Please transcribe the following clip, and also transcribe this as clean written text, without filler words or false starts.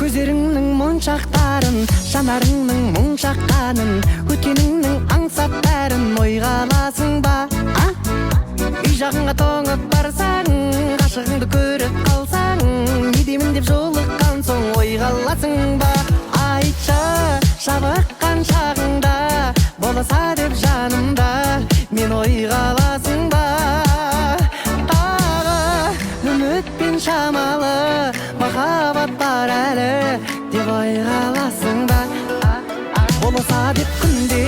көздеріңнің моншақтарын, жанарыңның мұң шаққанын, өткеніңнің аңсап бәрін ойға аласың ба? Үй жағыңа тоңып барсаң, ғашығыңды көріп қалсаң, не деймін деп жолыққан соң ойға аласың ба? Айтшы, жабыққан шағыңда боласа деп жанымда, мен ойға аласың ба? Тағы үмітпен шамалы махаббат бар әлі деп ойға аласың ба? Боласа деп күнде